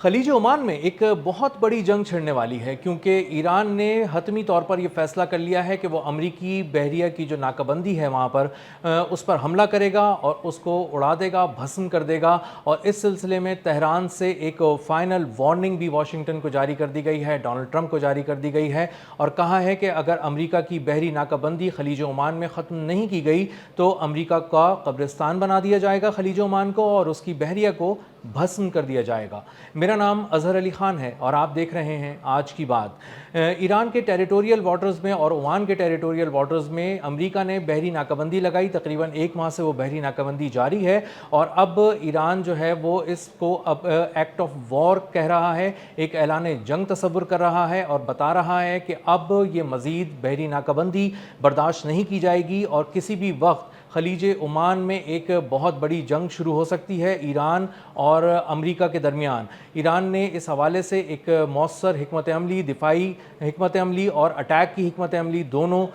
खलीज Oman में एक बहुत बड़ी जंग छिड़ने वाली है, क्योंकि ईरान ने हतमी तौर पर यह फैसला कर लिया है कि वो अमरीकी बहरिया की जो नाकाबंदी है वहाँ पर उस पर हमला करेगा और उसको उड़ा देगा, भस्म कर देगा। और इस सिलसिले में तेहरान से एक फाइनल वार्निंग भी वाशिंगटन को जारी कर दी गई है, डोनाल्ड ट्रंप को जारी कर दी गई है, और कहा है कि अगर अमरीका की बहरी नाकाबंदी खलीज ओमान में ख़त्म नहीं की गई तो अमरीका का कब्रिस्तान बना दिया जाएगा खलीज ओमान को, और उसकी बहरिया को भस्म कर दिया जाएगा। मेरा नाम अजहर अली ख़ान है और आप देख रहे हैं आज की बात। ईरान के टेरिटोरियल वाटर्स में और ओमान के टेरिटोरियल वाटर्स में अमेरिका ने बहरी नाकाबंदी लगाई। तकरीबन एक माह से वो बहरी नाकाबंदी जारी है और अब ईरान जो है वो इसको अब एक्ट ऑफ वॉर कह रहा है, एक ऐलान जंग तस्वुर कर रहा है और बता रहा है कि अब ये मज़ीद बहरी नाकाबंदी बर्दाश्त नहीं की जाएगी और किसी भी वक्त खलीज ओमान में एक बहुत बड़ी जंग शुरू हो सकती है ईरान और अमेरिका के दरमियान। ईरान ने इस हवाले से एक मौसर हिकमत अमली, दिफाई हिकमत अमली और अटैक की हिकमत अमली दोनों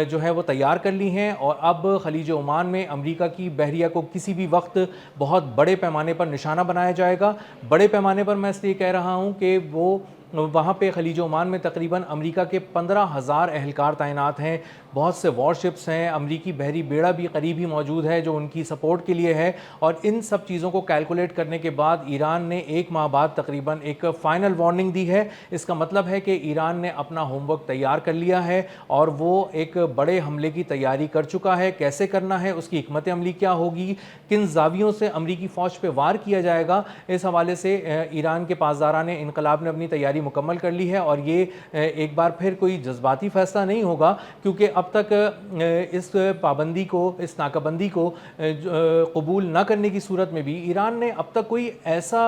जो है वो तैयार कर ली हैं, और अब खलीज ओमान में अमेरिका की बहरिया को किसी भी वक्त बहुत बड़े पैमाने पर निशाना बनाया जाएगा। बड़े पैमाने पर मैं इसलिए कह रहा हूँ कि वो वहाँ पे खलीज ओमान में तकरीबन अमेरिका के 15,000 एहलकार तैनात हैं, बहुत से वॉरशिप्स हैं, अमरीकी बहरी बेड़ा भी करीब ही मौजूद है जो उनकी सपोर्ट के लिए है। और इन सब चीज़ों को कैलकुलेट करने के बाद ईरान ने एक माह बाद तकरीबन एक फ़ाइनल वार्निंग दी है। इसका मतलब है कि ईरान ने अपना होमवर्क तैयार कर लिया है और वो एक बड़े हमले की तैयारी कर चुका है। कैसे करना है, उसकी हिकमत अमली क्या होगी, किन जावियों से अमरीकी फ़ौज पर वार किया जाएगा, इस हवाले से ईरान के पासदारान इनकलाब ने अपनी तैयारी मुकम्मल कर ली है। और ये एक बार फिर कोई जज्बाती फैसला नहीं होगा, क्योंकि अब तक इस पाबंदी को, इस नाकाबंदी को कबूल न करने की सूरत में भी ईरान ने अब तक कोई ऐसा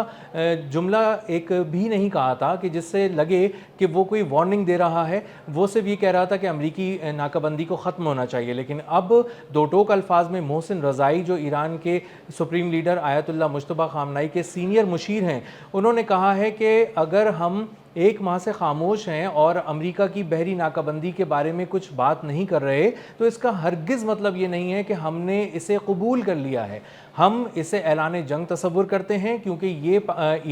जुमला एक भी नहीं कहा था कि जिससे लगे कि वो कोई वार्निंग दे रहा है। वो सिर्फ ये कह रहा था कि अमरीकी नाकाबंदी को ख़त्म होना चाहिए। लेकिन अब दो टोक अल्फाज में मोहसिन रज़ाई, जो ईरान के सुप्रीम लीडर आयतुल्लाह मुज्तबा ख़ामनाई के सीनियर मुशीर हैं, उन्होंने कहा है कि अगर हम एक माह से खामोश हैं और अमेरिका की बहरी नाकाबंदी के बारे में कुछ बात नहीं कर रहे, तो इसका हरगिज़ मतलब ये नहीं है कि हमने इसे कबूल कर लिया है। हम इसे ऐलान जंग तस्वुर करते हैं, क्योंकि ये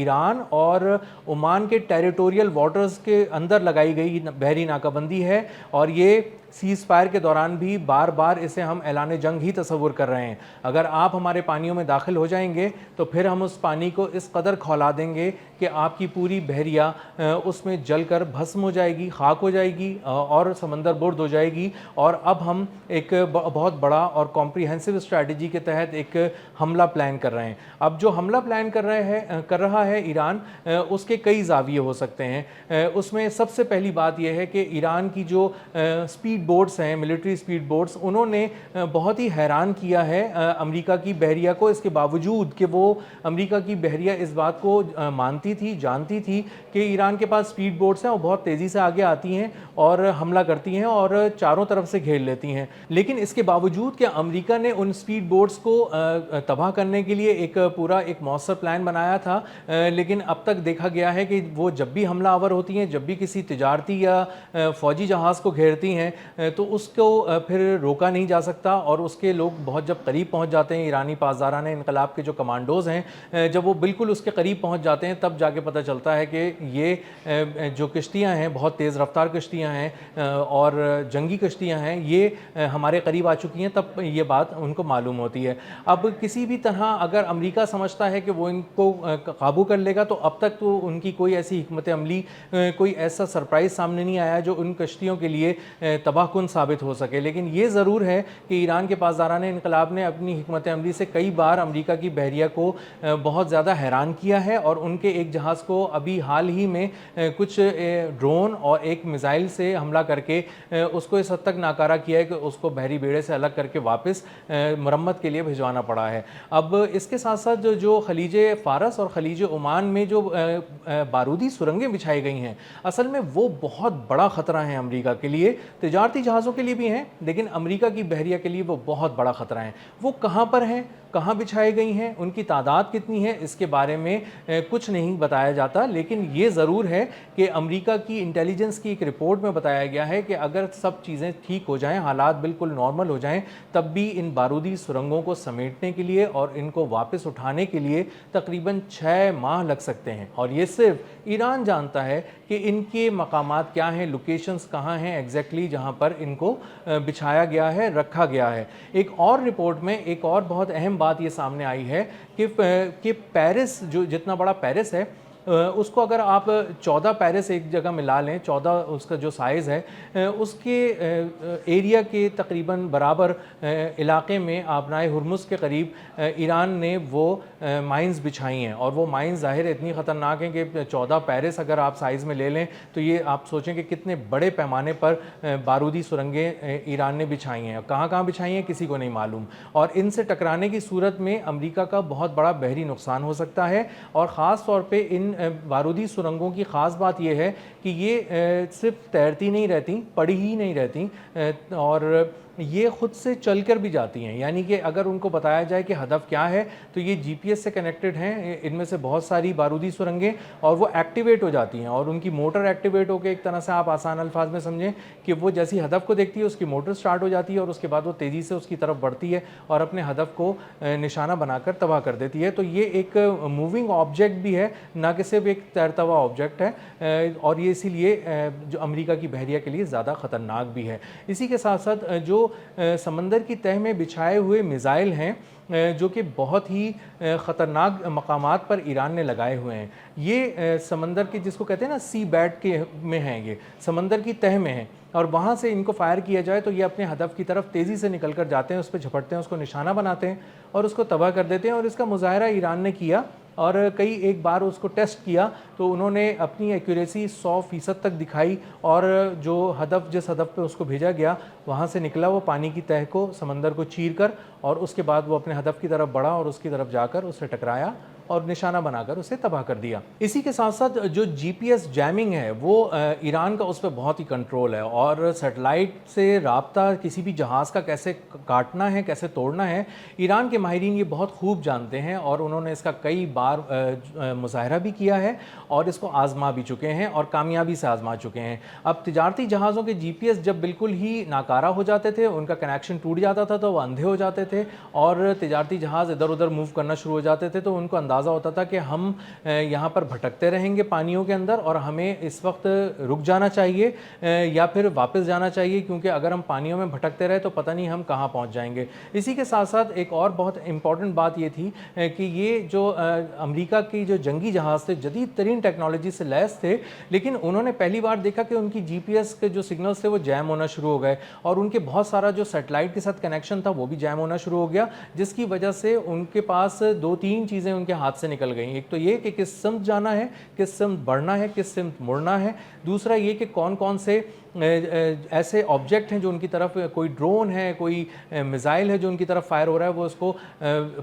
ईरान और ओमान के टेरिटोरियल वाटर्स के अंदर लगाई गई बहरी नाकाबंदी है, और ये सीज़ फायर के दौरान भी बार बार इसे हम ऐलान जंग ही तस्वुर कर रहे हैं। अगर आप हमारे पानियों में दाखिल हो जाएंगे तो फिर हम उस पानी को इस कदर खौला देंगे कि आपकी पूरी बहरिया उसमें जलकर भस्म हो जाएगी, खाक हो जाएगी और समंदर बुर्द हो जाएगी। और अब हम एक बहुत बड़ा और कॉम्प्रिहेंसिव स्ट्रैटेजी के तहत एक हमला प्लान कर रहे हैं। अब जो हमला प्लान कर रहा है ईरान, उसके कई जाविये हो सकते हैं। उसमें सबसे पहली बात यह है कि ईरान की जो स्पीड बोट्स हैं, मिलिट्री स्पीड बोट्स, उन्होंने बहुत ही हैरान किया है अमेरिका की बहरिया को, इसके बावजूद कि वो अमेरिका की बहरिया इस बात को मानती थी, जानती थी कि ईरान के पास स्पीड बोट्स हैं, वो बहुत तेज़ी से आगे आती हैं और हमला करती हैं और चारों तरफ से घेर लेती हैं। लेकिन इसके बावजूद कि अमेरिका ने उन स्पीड बोट्स को तबाह करने के लिए एक मौसर प्लान बनाया था, लेकिन अब तक देखा गया है कि वो जब भी हमलावर होती हैं, जब भी किसी तिजारती या फ़ौजी जहाज़ को घेरती हैं, तो उसको फिर रोका नहीं जा सकता। और उसके लोग बहुत जब करीब पहुंच जाते हैं, ईरानी पासदारान इनकलाब के जो कमांडोज़ हैं, जब वो बिल्कुल उसके करीब पहुंच जाते हैं, तब जाके पता चलता है कि ये जो कश्तियां हैं बहुत तेज़ रफ्तार कश्तियां हैं और जंगी कश्तियां हैं, ये हमारे करीब आ चुकी हैं। तब ये बात उनको मालूम होती है। अब किसी भी तरह अगर अमेरिका समझता है कि वो इनको काबू कर लेगा, तो अब तक तो उनकी कोई ऐसी हिकमत अमली, कोई ऐसा सरप्राइज़ सामने नहीं आया जो उन कश्तियों के लिए तबाहकुन साबित हो सके। लेकिन ये ज़रूर है कि ईरान के पासदारान इनकलाब ने अपनी हिकमत अमली से कई बार अमेरिका की बहरिया को बहुत ज़्यादा हैरान किया है, और उनके एक जहाज़ को अभी हाल ही में कुछ ड्रोन और एक मिसाइल से हमला करके उसको इस हद तक नाकारा किया है कि उसको बहरी बेड़े से अलग करके वापस मरम्मत के लिए भिजवाना पड़ा है। अब इसके साथ साथ जो खलीज फ़ारस और खलीज ओमान में जो बारूदी सुरंगें बिछाई गई हैं, असल में वो बहुत बड़ा ख़तरा है अमेरिका के लिए। तिजारती जहाज़ों के लिए भी हैं, लेकिन अमेरिका की बहरिया के लिए वो बहुत बड़ा ख़तरा है। वो कहाँ पर हैं, कहाँ बिछाई गई हैं, उनकी तादाद कितनी है, इसके बारे में कुछ नहीं बताया जाता। लेकिन ये ज़रूर है कि अमेरिका की इंटेलिजेंस की एक रिपोर्ट में बताया गया है कि अगर सब चीज़ें ठीक हो जाएं, हालात बिल्कुल नॉर्मल हो जाएं, तब भी इन बारूदी सुरंगों को समेटने के लिए لیے اور ان کو واپس اٹھانے کے لیے تقریباً 6 ماہ لگ سکتے ہیں، اور یہ صرف ایران جانتا ہے کہ ان کے مقامات کیا ہیں، لوکیشنز کہاں ہیں ایگزیکٹلی جہاں پر ان کو بچھایا گیا ہے، رکھا گیا ہے۔ ایک اور رپورٹ میں ایک اور بہت اہم بات یہ سامنے آئی ہے کہ پیرس، جو جتنا بڑا پیرس ہے، اس کو اگر آپ 14 پیرس ایک جگہ ملا لیں، 14 اس کا جو سائز ہے، اس کے ایریا کے تقریباً برابر علاقے میں آبنائے ہرمز کے قریب ایران نے وہ مائنز بچھائی ہیں، اور وہ مائنز ظاہر اتنی خطرناک ہیں کہ 14 پیرس اگر آپ سائز میں لے لیں تو یہ آپ سوچیں کہ کتنے بڑے پیمانے پر بارودی سرنگیں ایران نے بچھائی ہیں، کہاں کہاں بچھائی ہیں کسی کو نہیں معلوم، اور ان سے ٹکرانے کی صورت میں امریکہ کا بہت بڑا بحری نقصان ہو سکتا ہے۔ اور خاص طور پہ ان بارودی سرنگوں کی خاص بات یہ ہے کہ یہ صرف تیرتی نہیں رہتی، پڑی ہی نہیں رہتی، اور یہ خود سے چل کر بھی جاتی ہیں، یعنی کہ اگر ان کو بتایا جائے کہ ہدف کیا ہے تو یہ جی پی ایس سے کنیکٹڈ ہیں ان میں سے بہت ساری بارودی سرنگیں، اور وہ ایکٹیویٹ ہو جاتی ہیں، اور ان کی موٹر ایکٹیویٹ ہو کے، ایک طرح سے آپ آسان الفاظ میں سمجھیں کہ وہ جیسی ہدف کو دیکھتی ہے اس کی موٹر سٹارٹ ہو جاتی ہے، اور اس کے بعد وہ تیزی سے اس کی طرف بڑھتی ہے اور اپنے ہدف کو نشانہ بنا کر تباہ کر دیتی ہے۔ تو یہ ایک موونگ آبجیکٹ بھی ہے، نہ کہ صرف ایک تیرتا ہوا آبجیکٹ ہے، اور یہ اسی لیے جو امریکہ کی بحریہ کے لیے زیادہ خطرناک بھی ہے۔ اسی کے ساتھ ساتھ جو سمندر کی تہہ میں بچھائے ہوئے میزائل ہیں جو کہ بہت ہی خطرناک مقامات پر ایران نے لگائے ہوئے ہیں، یہ سمندر کی، جس کو کہتے ہیں نا سی بیڈ کے میں ہیں، یہ سمندر کی تہہ میں ہیں، اور وہاں سے ان کو فائر کیا جائے تو یہ اپنے ہدف کی طرف تیزی سے نکل کر جاتے ہیں، اس پہ جھپٹتے ہیں، اس کو نشانہ بناتے ہیں اور اس کو تباہ کر دیتے ہیں۔ اور اس کا مظاہرہ ایران نے کیا، اور کئی ایک بار اس کو ٹیسٹ کیا تو انہوں نے اپنی ایکوریسی 100% تک دکھائی، اور جو ہدف، جس ہدف پہ اس کو بھیجا گیا وہاں سے نکلا وہ پانی کی تہہ کو، سمندر کو چیر کر، اور اس کے بعد وہ اپنے ہدف کی طرف بڑھا اور اس کی طرف جا کر اس سے ٹکرایا اور نشانہ بنا کر اسے تباہ کر دیا۔ اسی کے ساتھ ساتھ جو جی پی ایس جیمنگ ہے وہ ایران کا اس پہ بہت ہی کنٹرول ہے، اور سیٹلائٹ سے رابطہ کسی بھی جہاز کا کیسے کاٹنا ہے، کیسے توڑنا ہے، ایران کے ماہرین یہ بہت خوب جانتے ہیں، اور انہوں نے اس کا کئی بار مظاہرہ بھی کیا ہے اور اس کو آزما بھی چکے ہیں اور کامیابی سے آزما چکے ہیں۔ اب تجارتی جہازوں کے جی پی ایس جب بالکل ہی ناکارہ ہو جاتے تھے، ان کا کنیکشن ٹوٹ جاتا تھا تو وہ اندھے ہو جاتے تھے، اور تجارتی جہاز ادھر ادھر موو کرنا شروع ہو جاتے تھے، تو ان کو اندازہ ہوتا تھا کہ ہم یہاں پر بھٹکتے رہیں گے پانیوں کے اندر، اور ہمیں اس وقت رک جانا چاہیے یا پھر واپس جانا چاہیے، کیونکہ اگر ہم پانیوں میں بھٹکتے رہے تو پتہ نہیں ہم کہاں پہنچ جائیں گے۔ اسی کے ساتھ ساتھ ایک اور بہت امپورٹنٹ بات یہ تھی کہ یہ جو امریکہ کی جو جنگی جہاز تھے جدید ترین ٹیکنالوجی سے لیس تھے، لیکن انہوں نے پہلی بار دیکھا کہ ان کی جی پی ایس کے جو سگنلز تھے وہ جیم ہونا شروع ہو گئے، اور ان کے بہت سارا جو سیٹلائٹ کے ساتھ کنیکشن تھا وہ بھی جیم ہونا شروع ہو گیا، جس کی وجہ سے ان کے پاس 2-3 چیزیں ان کے ہاتھ سے نکل گئیں۔ ایک تو یہ کہ کس سمت جانا ہے، کس سمت بڑھنا ہے، کس سمت مڑنا ہے، دوسرا یہ کہ کون کون سے ایسے آبجیکٹ ہیں جو ان کی طرف، کوئی ڈرون ہے، کوئی میزائل ہے جو ان کی طرف فائر ہو رہا ہے، وہ اس کو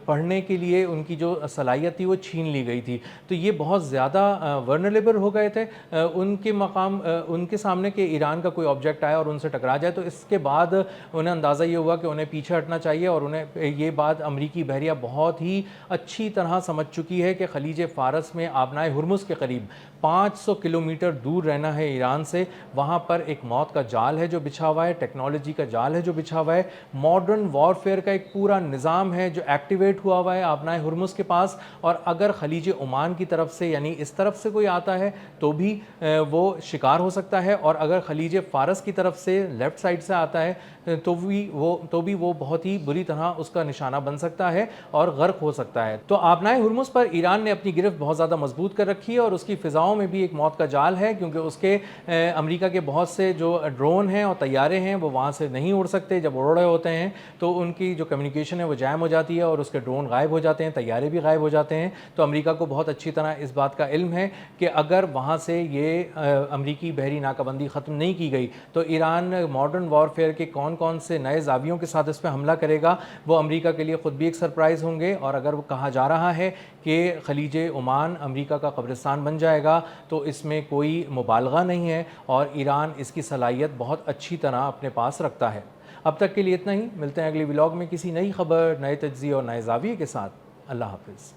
پڑھنے کے لیے ان کی جو صلاحیت تھی وہ چھین لی گئی تھی۔ تو یہ بہت زیادہ ورنریبل ہو گئے تھے ان کے مقام، ان کے سامنے کہ ایران کا کوئی آبجیکٹ آئے اور ان سے ٹکرا جائے، تو اس کے بعد انہیں اندازہ یہ ہوا کہ انہیں پیچھے ہٹنا چاہیے، اور انہیں یہ بات امریکی بحریہ بہت ہی اچھی طرح سمجھ چکی ہے کہ خلیج فارس میں آبنائے ہرمز کے قریب 500 کلومیٹر دور رہنا ہے ایران سے، وہاں پر ایک موت کا جال ہے جو بچھا ہوا ہے، ٹیکنالوجی کا جال ہے جو بچھا ہوا ہے، ماڈرن وارفیئر کا ایک پورا نظام ہے جو ایکٹیویٹ ہوا ہوا ہے آبنائے ہرمز کے پاس، اور اگر خلیج عمان کی طرف سے یعنی اس طرف سے کوئی آتا ہے تو بھی وہ شکار ہو سکتا ہے، اور اگر خلیج فارس کی طرف سے لیفٹ سائڈ سے آتا ہے تو بھی وہ بہت ہی بری طرح اس کا نشانہ بن سکتا ہے اور غرق ہو سکتا ہے۔ تو آبنائے ہرمز پر ایران نے اپنی گرفت بہت زیادہ مضبوط کر رکھی ہے، اور اس کی فضاؤں میں بھی ایک موت کا جال ہے، کیونکہ اس کے امریکہ کے بہت سے جو ڈرون ہیں اور طیارے ہیں وہ وہاں سے نہیں اڑ سکتے، جب اڑ رہے ہوتے ہیں تو ان کی جو کمیونیکیشن ہے وہ جیم ہو جاتی ہے، اور اس کے ڈرون غائب ہو جاتے ہیں، طیارے بھی غائب ہو جاتے ہیں۔ تو امریکہ کو بہت اچھی طرح اس بات کا علم ہے کہ اگر وہاں سے یہ امریکی بحری ناکہ بندی ختم نہیں کی گئی تو ایران ماڈرن وارفیئر کے کون سے نئے زاویوں کے ساتھ اس پہ حملہ کرے گا، وہ امریکہ کے لیے خود بھی ایک سرپرائز ہوں گے۔ اور اگر وہ کہا جا رہا ہے کہ خلیج عمان امریکہ کا قبرستان بن جائے گا تو اس میں کوئی مبالغہ نہیں ہے، اور ایران اس کی صلاحیت بہت اچھی طرح اپنے پاس رکھتا ہے۔ اب تک کے لیے اتنا ہی، ملتے ہیں اگلی ولاگ میں کسی نئی خبر، نئے تجزیے اور نئے زاویے کے ساتھ۔ اللہ حافظ۔